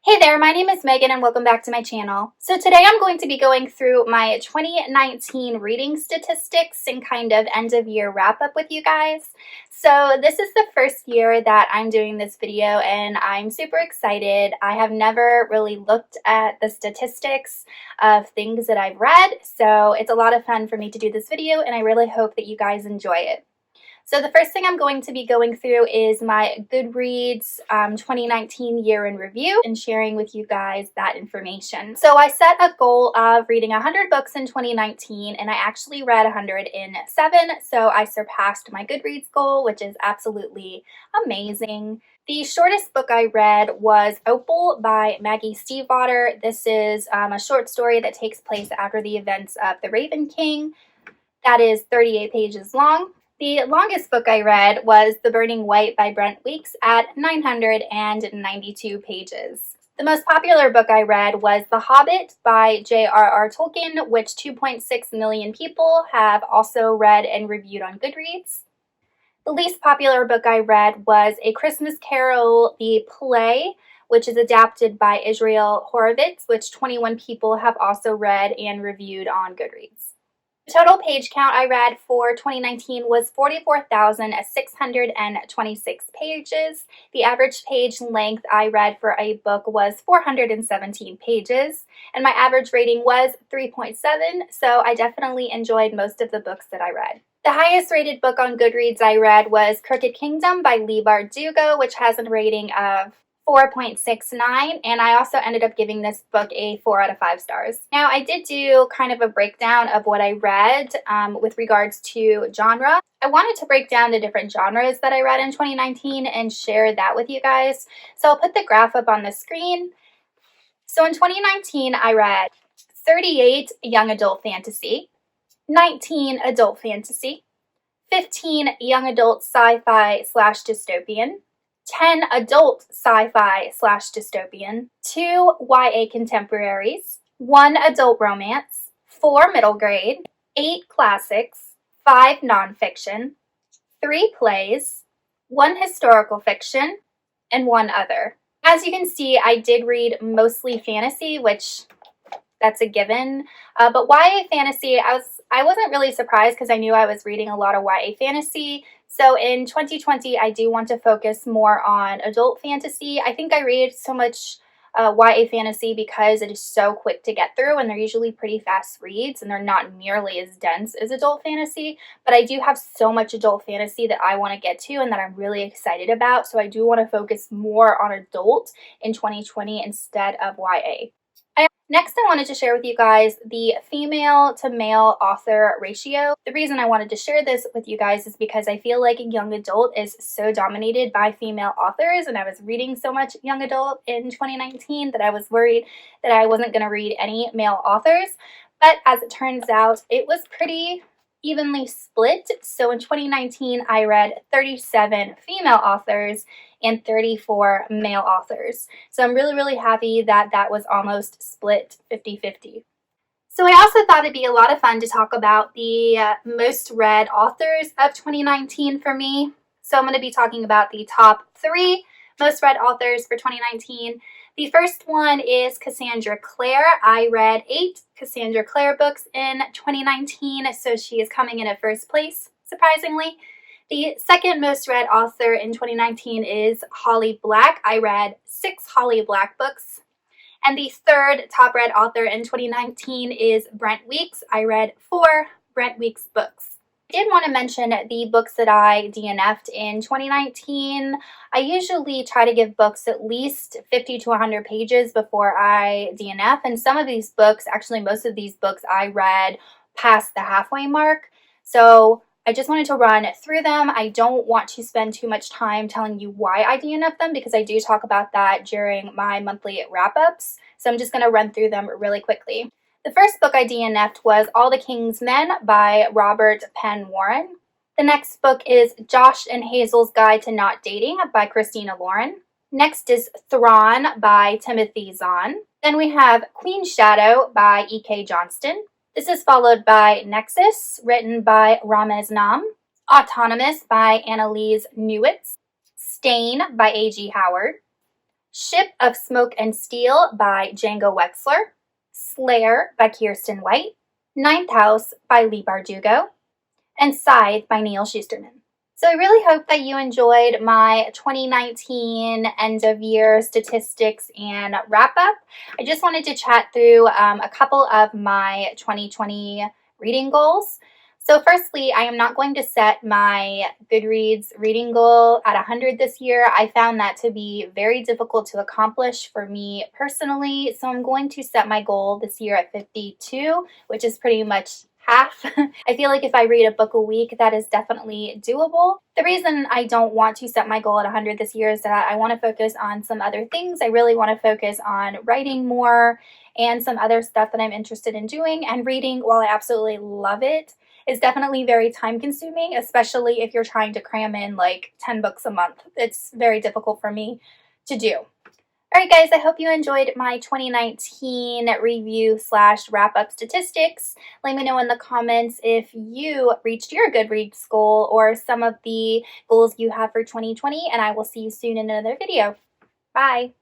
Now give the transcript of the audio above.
Hey there, my name is Megan and welcome back to my channel. So today I'm going to be going through my 2019 reading statistics and kind of end of year wrap up with you guys. So this is the first year that I'm doing this video and I'm super excited. I have never really looked at the statistics of things that I've read, so it's a lot of fun for me to do this video and I really hope that you guys enjoy it. So the first thing I'm going to be going through is my Goodreads 2019 year in review and sharing with you guys that information. So I set a goal of reading 100 books in 2019 and I actually read 107, so I surpassed my Goodreads goal, which is absolutely amazing. The shortest book I read was Opal by Maggie Stiefvater. This is a short story that takes place after the events of The Raven King. That is 38 pages long. The longest book I read was The Burning White by Brent Weeks at 992 pages. The most popular book I read was The Hobbit by J.R.R. Tolkien, which 2.6 million people have also read and reviewed on Goodreads. The least popular book I read was A Christmas Carol, the play, which is adapted by Israel Horovitz, which 21 people have also read and reviewed on Goodreads. The total page count I read for 2019 was 44,626 pages. The average page length I read for a book was 417 pages, and my average rating was 3.7, so I definitely enjoyed most of the books that I read. The highest rated book on Goodreads I read was Crooked Kingdom by Leigh Bardugo, which has a rating of 4.69, and I also ended up giving this book a 4 out of 5 stars. Now, I did do kind of a breakdown of what I read with regards to genre. I wanted to break down the different genres that I read in 2019 and share that with you guys. So I'll put the graph up on the screen. So in 2019, I read 38 young adult fantasy, 19 adult fantasy, 15 young adult sci-fi / dystopian, 10 adult sci-fi / dystopian, 2 YA contemporaries, 1 adult romance, 4 middle grade, 8 classics, 5 nonfiction, 3 plays, 1 historical fiction, and 1 other. As you can see, I did read mostly fantasy, which that's a given, but YA fantasy, I wasn't really surprised because I knew I was reading a lot of YA fantasy. So in 2020, I do want to focus more on adult fantasy. I think I read so much YA fantasy because it is so quick to get through and they're usually pretty fast reads and they're not nearly as dense as adult fantasy. But I do have so much adult fantasy that I want to get to and that I'm really excited about. So I do want to focus more on adult in 2020 instead of YA. Next, I wanted to share with you guys the female to male author ratio. The reason I wanted to share this with you guys is because I feel like young adult is so dominated by female authors, and I was reading so much young adult in 2019 that I was worried that I wasn't going to read any male authors. But as it turns out, it was pretty evenly split. So in 2019, I read 37 female authors and 34 male authors. So I'm really happy that that was almost split 50-50. So I also thought it'd be a lot of fun to talk about the most read authors of 2019 for me. So I'm going to be talking about the top 3 most read authors for 2019. The first one is Cassandra Clare. I read 8 Cassandra Clare books in 2019, so she is coming in at first place, surprisingly. The second most read author in 2019 is Holly Black. I read 6 Holly Black books. And the third top read author in 2019 is Brent Weeks. I read 4 Brent Weeks books. I did want to mention the books that I DNF'd in 2019. I usually try to give books at least 50 to 100 pages before I DNF, and some of these books, actually most of these books, I read past the halfway mark. So I just wanted to run through them. I don't want to spend too much time telling you why I DNF'd them because I do talk about that during my monthly wrap-ups. So I'm just going to run through them really quickly. The first book I DNF'd was All the King's Men by Robert Penn Warren. The next book is Josh and Hazel's Guide to Not Dating by Christina Lauren. Next is Thrawn by Timothy Zahn. Then we have Queen Shadow by E.K. Johnston. This is followed by Nexus, written by Ramez Nam. Autonomous by Annalise Newitz. Stain by A.G. Howard. Ship of Smoke and Steel by Django Wexler, Slayer by Kirsten White, Ninth House by Lee Bardugo, and Scythe by Neil Shusterman. So I really hope that you enjoyed my 2019 end of year statistics and wrap up. I just wanted to chat through a couple of my 2020 reading goals. So firstly, I am not going to set my Goodreads reading goal at 100 this year. I found that to be very difficult to accomplish for me personally. So I'm going to set my goal this year at 52, which is pretty much half. I feel like if I read a book a week, that is definitely doable. The reason I don't want to set my goal at 100 this year is that I want to focus on some other things. I really want to focus on writing more and some other stuff that I'm interested in doing. And reading, while I absolutely love it, is definitely very time consuming, especially if you're trying to cram in like 10 books a month. It's very difficult for me to do. Alright guys, I hope you enjoyed my 2019 review / wrap up statistics. Let me know in the comments if you reached your Goodreads goal or some of the goals you have for 2020, and I will see you soon in another video. Bye!